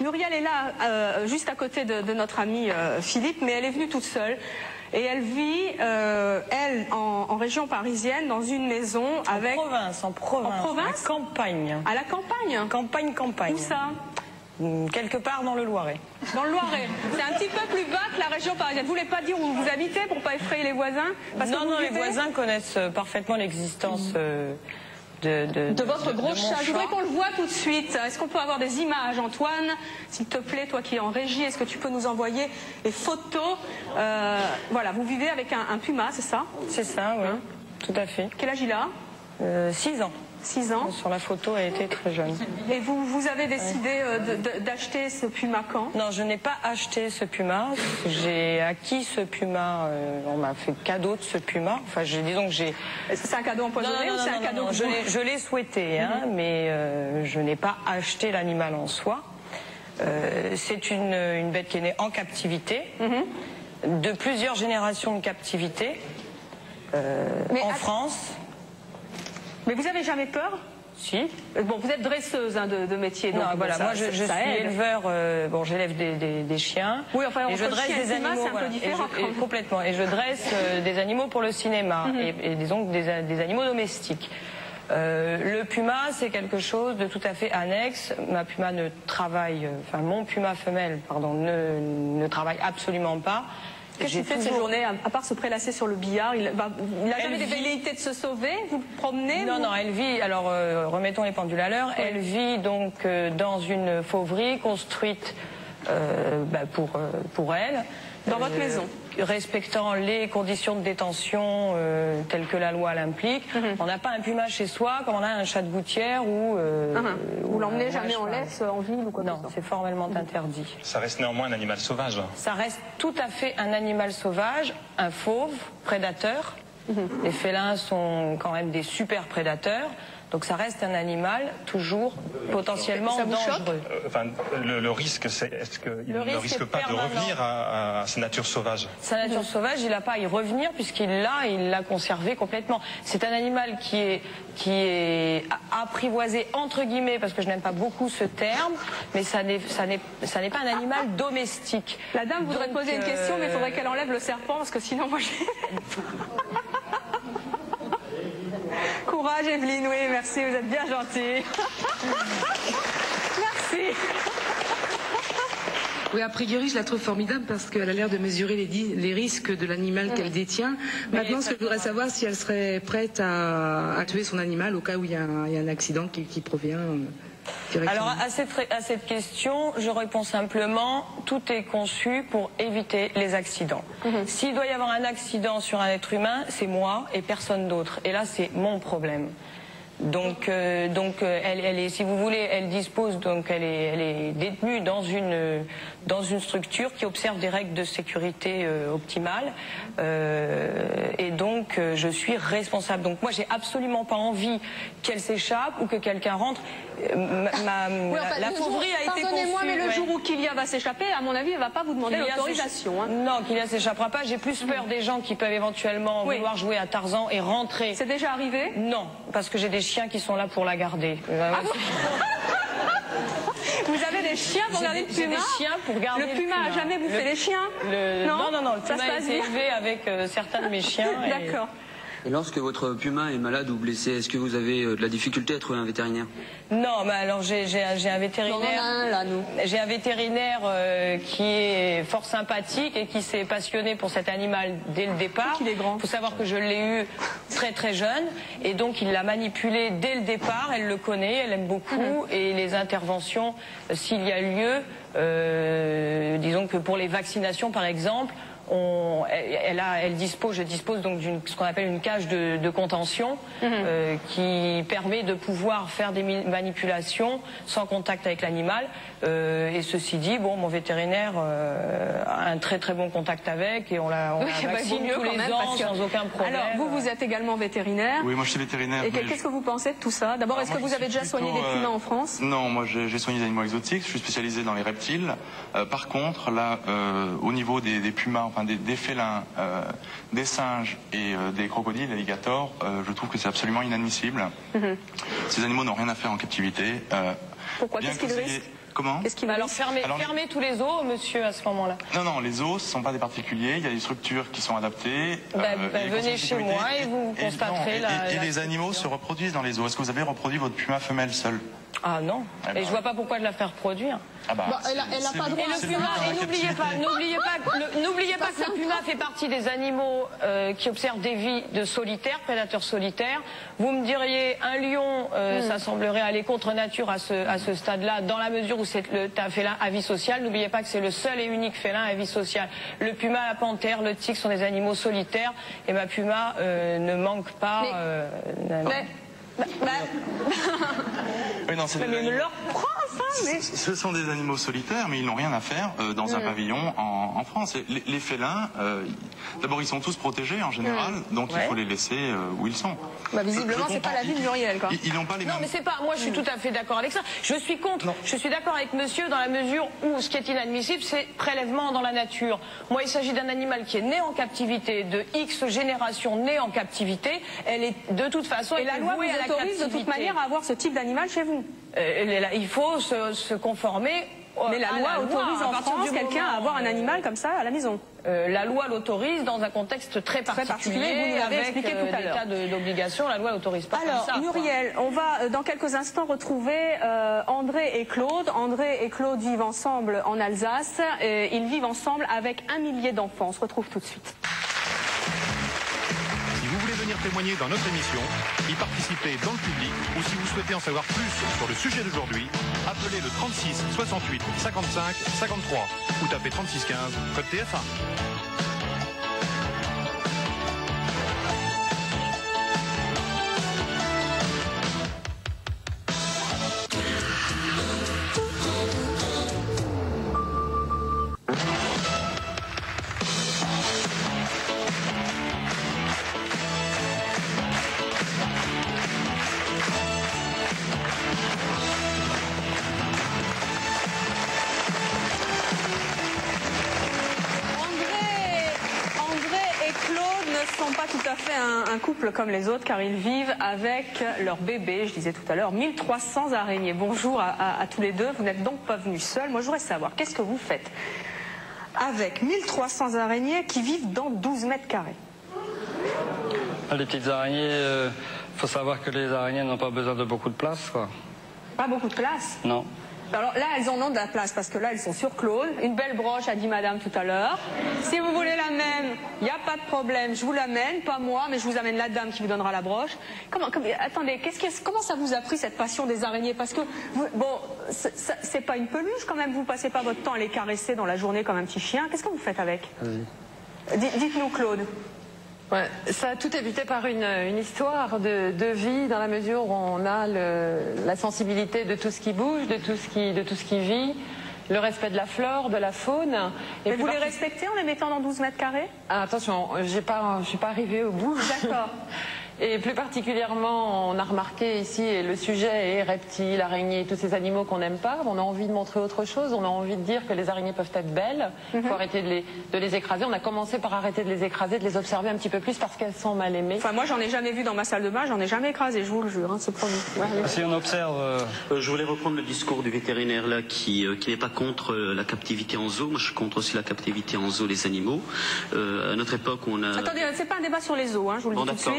Muriel est là, juste à côté de notre ami Philippe, mais elle est venue toute seule. Et elle vit, elle, en région parisienne, dans une maison avec... En province. En province ? À la campagne. À la campagne ? Campagne. Où ça ? Quelque part dans le Loiret. Dans le Loiret. C'est un petit peu plus bas que la région parisienne. Vous ne voulez pas dire où vous habitez pour ne pas effrayer les voisins? Non, les voisins connaissent parfaitement l'existence de votre gros chat. Je voudrais chat. qu'on le voit tout de suite. Est-ce qu'on peut avoir des images, Antoine? S'il te plaît, toi qui es en régie, est-ce que tu peux nous envoyer des photos? Voilà, vous vivez avec un puma, c'est ça? C'est ça, oui. Tout à fait. Quel âge il a? 6 ans. 6 ans. Sur la photo, elle était très jeune. Et vous avez décidé d'acheter ce puma quand? Non, je n'ai pas acheté ce puma. J'ai acquis ce puma. On m'a fait cadeau de ce puma. Enfin, disons que j'ai... Est-ce que c'est un cadeau empoisonné ou c'est un cadeau? Je l'ai souhaité, hein, mais je n'ai pas acheté l'animal en soi. C'est une bête qui est née en captivité, de plusieurs générations de captivité, en France. Mais vous avez jamais peur? Si. Bon, vous êtes dresseuse de métier. Donc non, voilà, ça, moi je suis éleveur, bon, j'élève des chiens. Oui, enfin, et je dresse des animaux. C'est un peu différent. Complètement. Et je dresse des animaux pour le cinéma, et disons des animaux domestiques. Le puma, c'est quelque chose de tout à fait annexe. Ma puma ne travaille, enfin mon puma femelle, pardon, ne travaille absolument pas. Qu'est-ce qu'il fait de ses journées, à part se prélasser sur le billard? Il n'a jamais des velléités de se sauver? Vous le promenez? Non, elle vit, alors remettons les pendules à l'heure, elle vit donc dans une fauverie construite pour elle. Dans votre maison? Respectant les conditions de détention telles que la loi l'implique. On n'a pas un puma chez soi comme on a un chat de gouttière ou... Vous l'emmenez jamais en laisse, en ville ou quoi? Non, c'est formellement interdit. Ça reste néanmoins un animal sauvage. Ça reste tout à fait un animal sauvage, un fauve, prédateur. Les félins sont quand même des super prédateurs. Donc ça reste un animal toujours potentiellement dangereux. Le risque, est-ce qu'il ne risque pas de revenir à sa nature sauvage? Sa nature sauvage, il n'a pas à y revenir puisqu'il l'a conservé complètement. C'est un animal qui est apprivoisé entre guillemets, parce que je n'aime pas beaucoup ce terme, mais ça n'est pas un animal domestique. La dame voudrait poser une question, mais il faudrait qu'elle enlève le serpent parce que sinon moi j'ai... Courage Evelyne, oui, merci, vous êtes bien gentille. Merci. Oui, a priori, je la trouve formidable parce qu'elle a l'air de mesurer les risques de l'animal qu'elle détient. Maintenant, ce que je voudrais savoir, si elle serait prête à tuer son animal au cas où il y a un accident qui provient... Alors à cette question, je réponds simplement, tout est conçu pour éviter les accidents. S'il doit y avoir un accident sur un être humain, c'est moi et personne d'autre. Et là, c'est mon problème. Donc elle est, si vous voulez, elle dispose, donc elle est détenue dans une structure qui observe des règles de sécurité optimales, et donc je suis responsable. Donc moi j'ai absolument pas envie qu'elle s'échappe ou que quelqu'un rentre. La fauverie a été conçue. Pardonnez-moi, mais le jour où Kylia va s'échapper, à mon avis, elle va pas vous demander l'autorisation. Hein. Non, Kylia s'échappera pas. J'ai plus peur des gens qui peuvent éventuellement vouloir jouer à Tarzan et rentrer. C'est déjà arrivé? Non, parce que j'ai des chiens qui sont là pour la garder. Vous avez des chiens pour garder le puma? J'ai des chiens pour garder le puma. Le puma a jamais bouffé les chiens? Non, le puma a été élevé avec certains de mes chiens. D'accord. Et lorsque votre puma est malade ou blessé, est-ce que vous avez de la difficulté à trouver un vétérinaire? Non, mais alors j'ai un vétérinaire. On en a un là, nous. J'ai un vétérinaire qui est fort sympathique et qui s'est passionné pour cet animal dès le départ. Il est grand. Il faut savoir que je l'ai eu très très jeune et donc il l'a manipulé dès le départ. Elle le connaît, elle aime beaucoup et les interventions, s'il y a lieu, disons que pour les vaccinations par exemple. Je dispose donc ce qu'on appelle une cage de contention qui permet de pouvoir faire des manipulations sans contact avec l'animal. Et ceci dit, bon, mon vétérinaire a un très très bon contact avec et on la vaccine tous les ans sans aucun problème. Alors vous êtes également vétérinaire? Oui, moi je suis vétérinaire. Et qu'est-ce que vous pensez de tout ça? D'abord, est-ce que vous avez déjà soigné des pumas en France? Non, moi j'ai soigné des animaux exotiques, je suis spécialisé dans les reptiles. Par contre, là, au niveau des pumas, enfin des félins, des singes et des crocodiles, alligators, je trouve que c'est absolument inadmissible. Ces animaux n'ont rien à faire en captivité. Pourquoi? Qu'est-ce qu'ils risquent? Comment? Qu'est-ce qu'il va Alors fermez tous les zoos, monsieur, à ce moment-là. Non, les zoos, ce ne sont pas des particuliers. Il y a des structures qui sont adaptées. Venez chez moi et vous constaterez Et les animaux se reproduisent dans les zoos. Est-ce que vous avez reproduit votre puma femelle seule? Ah non. Et je vois pas pourquoi de la faire reproduire. Elle n'a pas droit. Et le puma, n'oubliez pas que le puma fait partie des animaux qui observent des vies de solitaires, prédateurs solitaires. Vous me diriez, un lion, ça semblerait aller contre nature à ce stade-là, dans la mesure où c'est un félin à vie sociale. N'oubliez pas que c'est le seul et unique félin à vie sociale. Le puma, la panthère, le tigre sont des animaux solitaires, et ma puma ne manque pas. Ce sont des animaux solitaires, mais ils n'ont rien à faire dans un pavillon en France. Les félins, d'abord, ils sont tous protégés en général, donc il faut les laisser où ils sont. Visiblement, c'est pas l'avis de Muriel, quoi. Ils n'ont pas les mêmes... Non, mais c'est pas. Moi, je suis tout à fait d'accord avec ça. Je suis contre. Non. Je suis d'accord avec monsieur dans la mesure où ce qui est inadmissible, c'est prélèvement dans la nature. Moi, il s'agit d'un animal qui est né en captivité, de X générations nées en captivité. Elle est de toute façon. Et la loi vous autorise de toute manière à avoir ce type d'animal chez vous. Il faut se conformer. Mais la loi autorise en France quelqu'un à avoir un animal comme ça à la maison. La loi l'autorise dans un contexte très particulier, vous nous l'avez expliqué tout à l'heure. Des tas d'obligations, la loi l'autorise pas. Alors, comme ça, Muriel, on va dans quelques instants retrouver André et Claude. André et Claude vivent ensemble en Alsace. Ils vivent ensemble avec 1 millier d'enfants. On se retrouve tout de suite. Si vous voulez venir témoigner dans notre émission, y participer dans le public, ou si vous souhaitez en savoir plus sur le sujet d'aujourd'hui, appelez le 36 68 55 53 ou tapez 36 15 code TF1. Un couple comme les autres, car ils vivent avec leur bébé, je disais tout à l'heure, 1300 araignées. Bonjour à tous les deux, vous n'êtes donc pas venus seuls. Moi je voudrais savoir, qu'est-ce que vous faites avec 1300 araignées qui vivent dans 12 mètres carrés? Les petites araignées, faut savoir que les araignées n'ont pas besoin de beaucoup de place, quoi. Pas beaucoup de place? Non. Alors là, elles en ont de la place parce que là, elles sont sur Claude. Une belle broche, a dit madame tout à l'heure. Si vous voulez la même, il n'y a pas de problème, je vous l'amène, pas moi, mais je vous amène la dame qui vous donnera la broche. Attendez, comment ça vous a pris cette passion des araignées? Parce que, c'est pas une peluche quand même, vous passez pas votre temps à les caresser dans la journée comme un petit chien. Qu'est-ce que vous faites avec? Dites-nous, Claude. Ouais, ça a tout évité par une histoire de vie, dans la mesure où on a la sensibilité de tout ce qui bouge, de tout ce qui vit, le respect de la flore, de la faune. Et vous les respectez en les mettant dans 12 mètres carrés? Attention, je suis pas arrivée au bout. D'accord. Et plus particulièrement, on a remarqué ici, le sujet est reptiles, araignées, tous ces animaux qu'on n'aime pas. On a envie de montrer autre chose, on a envie de dire que les araignées peuvent être belles, il faut arrêter de les écraser. On a commencé par arrêter de les écraser, de les observer un petit peu plus parce qu'elles sont mal aimées. Enfin, moi, j'en ai jamais vu dans ma salle de bain, j'en ai jamais écrasé, je vous le jure, hein, c'est promis. Si on observe... Je voulais reprendre le discours du vétérinaire là qui n'est pas contre la captivité en zoo. Moi, je suis contre aussi la captivité en zoo des animaux. À notre époque, on a... Attendez, c'est pas un débat sur les zoos, hein, je vous le dis tout de suite.